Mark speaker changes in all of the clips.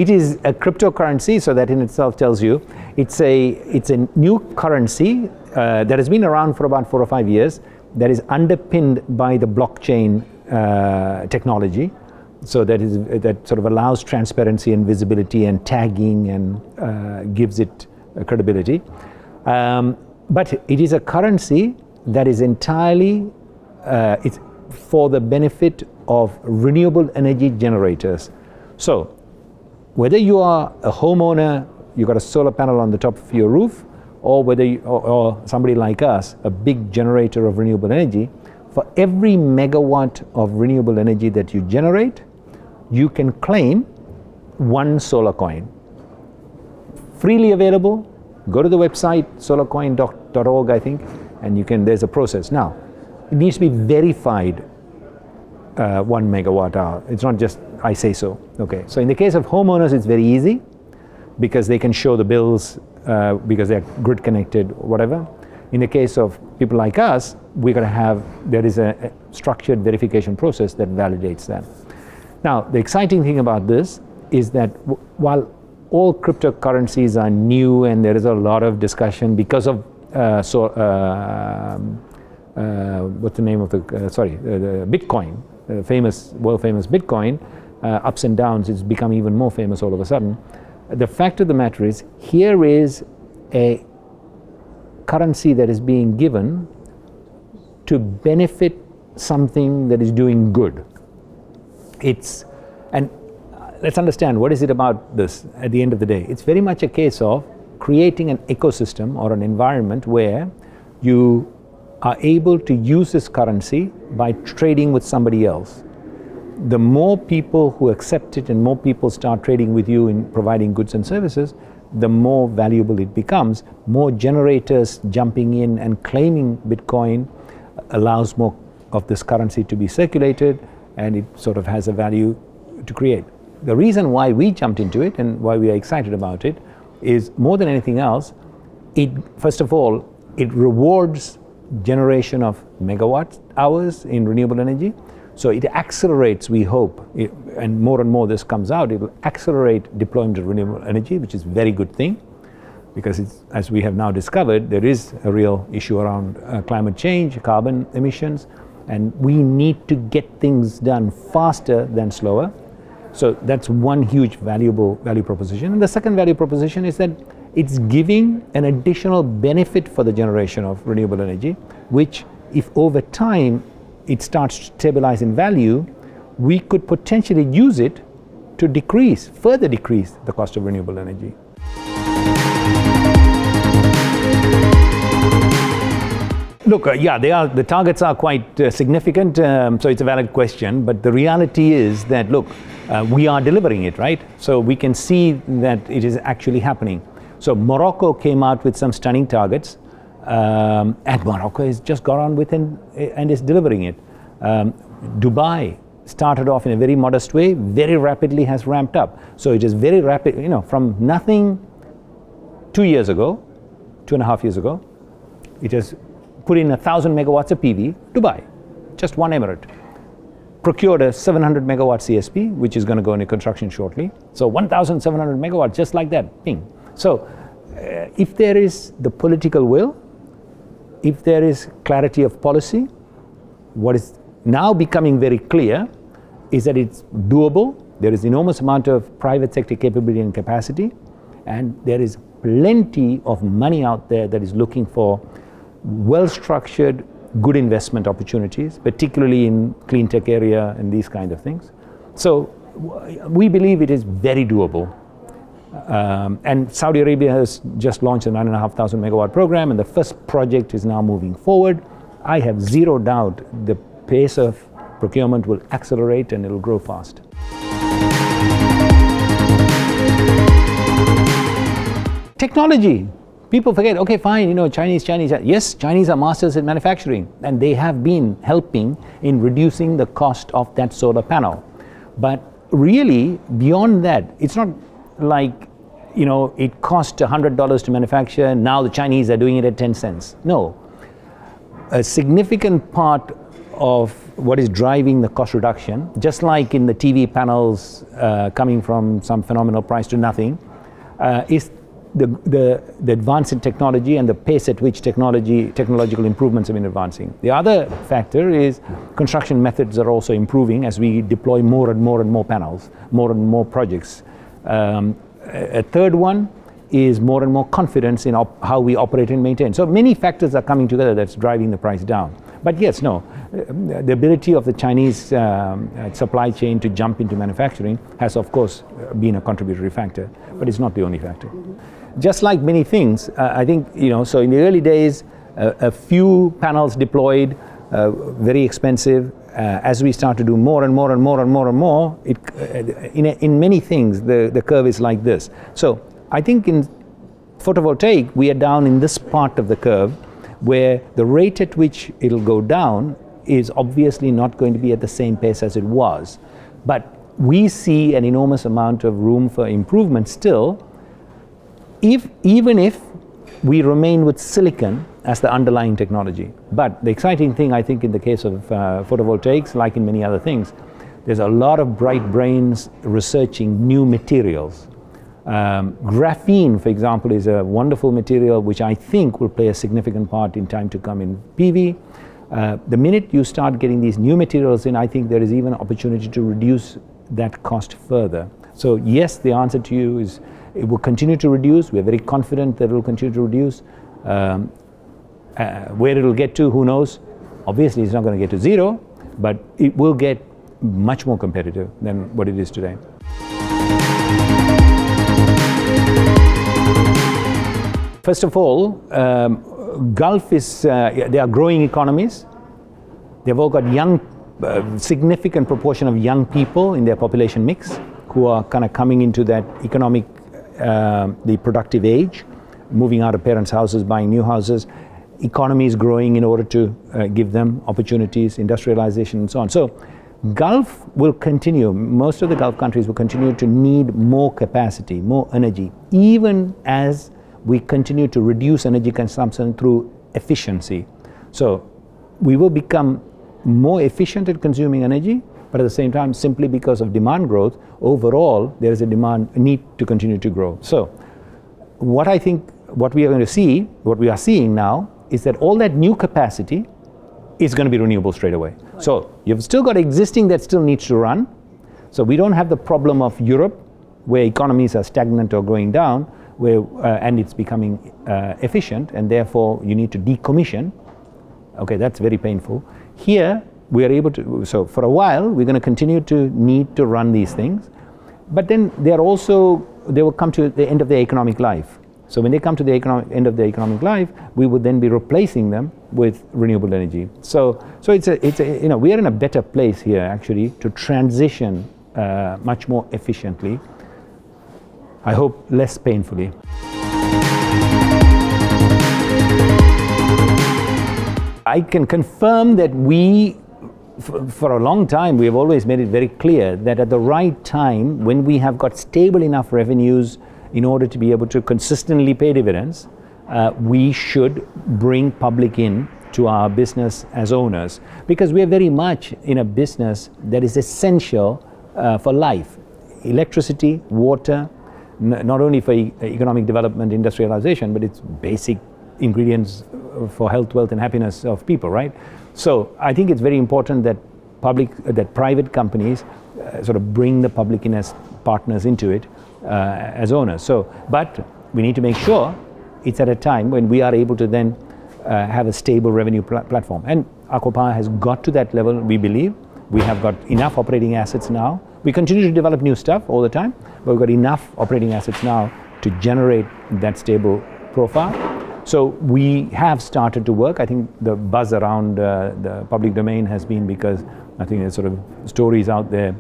Speaker 1: it is a cryptocurrency, so that in itself tells you it's a new currency that has been around for about 4 or 5 years, that is underpinned by the blockchain technology. So that sort of allows transparency and visibility and tagging and gives it credibility. But it is a currency that is entirely it's for the benefit of renewable energy generators. So whether you are a homeowner, you've got a solar panel on the top of your roof, or whether or somebody like us, a big generator of renewable energy, for every megawatt of renewable energy that you generate, you can claim 1 solar coin. Freely available. Go to the website solarcoin.org, I think, and there's a process. Now, it needs to be verified 1 megawatt hour. It's not just I say so. Okay. So in the case of homeowners, it's very easy because they can show the bills because they're grid connected, whatever. In the case of people like us, there is a structured verification process that validates that. Now, the exciting thing about this is that while all cryptocurrencies are new and there is a lot of discussion because of what's the name of the Bitcoin, world famous Bitcoin, ups and downs, it's become even more famous all of a sudden. The fact of the matter is, here is a currency that is being given to benefit something that is doing good. And let's understand, what is it about this at the end of the day? It's very much a case of creating an ecosystem or an environment where you are able to use this currency by trading with somebody else. The more people who accept it and more people start trading with you in providing goods and services, the more valuable it becomes. More generators jumping in and claiming Bitcoin allows more of this currency to be circulated, and it sort of has a value to create. The reason why we jumped into it and why we are excited about it is, more than anything else, first of all, it rewards generation of megawatt hours in renewable energy. So it accelerates, we hope, and more this comes out, it will accelerate deployment of renewable energy, which is a very good thing, because as we have now discovered, there is a real issue around climate change, carbon emissions, and we need to get things done faster than slower. So that's one huge value proposition. And the second value proposition is that it's giving an additional benefit for the generation of renewable energy, which, if over time it starts to stabilize in value, we could potentially use it to further decrease the cost of renewable energy. Look, the targets are quite significant, so it's a valid question, but the reality is that, look, we are delivering it, right? So we can see that it is actually happening. So Morocco came out with some stunning targets, and Morocco has just got on with it and is delivering it. Dubai started off in a very modest way, very rapidly has ramped up. So it is very rapid, from nothing 2.5 years ago, it has put in 1,000 megawatts of PV, Dubai, just one emirate. Procured a 700 megawatt CSP, which is going to go into construction shortly. So 1,700 megawatts, just like that, ping. So if there is the political will, if there is clarity of policy, what is now becoming very clear is that it's doable. There is enormous amount of private sector capability and capacity, and there is plenty of money out there that is looking for well-structured, good investment opportunities, particularly in clean tech area and these kind of things. So we believe it is very doable. And Saudi Arabia has just launched a 9,500 megawatt program, and the first project is now moving forward. I have zero doubt the pace of procurement will accelerate and it will grow fast. Technology. People forget, okay, fine, Chinese. Yes, Chinese are masters at manufacturing, and they have been helping in reducing the cost of that solar panel. But really, beyond that, it's not like, it cost $100 to manufacture, and now the Chinese are doing it at 10 cents. No. A significant part of what is driving the cost reduction, just like in the TV panels coming from some phenomenal price to nothing, is the advance in technology and the pace at which technological improvements have been advancing. The other factor is construction methods are also improving as we deploy more and more and more panels, more and more projects. A third one is more and more confidence in how we operate and maintain. So many factors are coming together that's driving the price down. But yes, the ability of the Chinese supply chain to jump into manufacturing has of course been a contributory factor, but it's not the only factor. Just like many things, I think, so in the early days, a few panels deployed, very expensive. As we start to do more and more and more and more and more, in many things, the curve is like this. So I think in photovoltaic, we are down in this part of the curve where the rate at which it'll go down is obviously not going to be at the same pace as it was. But we see an enormous amount of room for improvement still, even if we remain with silicon as the underlying technology. But the exciting thing, I think, in the case of photovoltaics, like in many other things, there's a lot of bright brains researching new materials. Graphene, for example, is a wonderful material which I think will play a significant part in time to come in PV. The minute you start getting these new materials in, I think there is even an opportunity to reduce that cost further. So yes, the answer to you is it will continue to reduce. We're very confident that it will continue to reduce. Where it will get to, who knows? Obviously, it's not going to get to zero, but it will get much more competitive than what it is today. First of all, Gulf is, they are growing economies. They've all got significant proportion of young people in their population mix who are kind of coming into that economic, the productive age, moving out of parents' houses, buying new houses. Economy is growing in order to give them opportunities, industrialization and so on. So Gulf will continue, most of the Gulf countries will continue to need more capacity, more energy, even as we continue to reduce energy consumption through efficiency. So we will become more efficient at consuming energy, but at the same time, simply because of demand growth, overall, there is a need to continue to grow. So what I think, what we are going to see, what we are seeing now, is that all that new capacity is going to be renewable straight away. So you've still got existing that still needs to run. So we don't have the problem of Europe, where economies are stagnant or going down, and it's becoming efficient, and therefore you need to decommission. Okay, that's very painful. Here, we are able to, so for a while, we're going to continue to need to run these things, but then they will come to the end of their economic life. So when they come to the end of their economic life, we would then be replacing them with renewable energy. So it's we are in a better place here actually to transition much more efficiently. I hope less painfully. I can confirm that for a long time, we have always made it very clear that at the right time, when we have got stable enough revenues in order to be able to consistently pay dividends, we should bring public in to our business as owners, because we are very much in a business that is essential for life. Electricity, water, not only for economic development, industrialization, but it's basic ingredients for health, wealth, and happiness of people, right? So I think it's very important that private companies sort of bring the public in as partners into it as owners. So, but we need to make sure it's at a time when we are able to then have a stable revenue platform. And ACWA Power has got to that level, we believe. We have got enough operating assets now. We continue to develop new stuff all the time, but we've got enough operating assets now to generate that stable profile. So we have started to work. I think the buzz around the public domain has been because I think there's sort of stories out there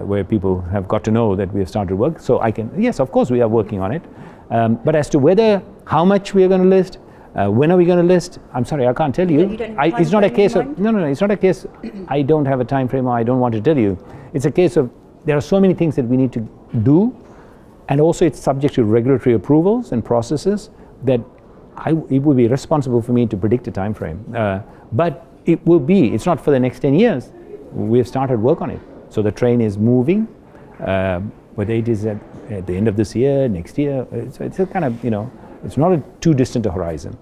Speaker 1: where people have got to know that we have started work. So yes, of course we are working on it. But as to how much we are going to list, when are we going to list? I'm sorry, I can't tell you. It's not a case of, no, it's not a case, I don't have a time frame or I don't want to tell you. It's a case of, there are so many things that we need to do, and also it's subject to regulatory approvals and processes that it would be responsible for me to predict a time frame. But it will be. It's not for the next 10 years. We've started work on it. So the train is moving, whether it is at the end of this year, next year. It's a kind of, it's not a too distant a horizon.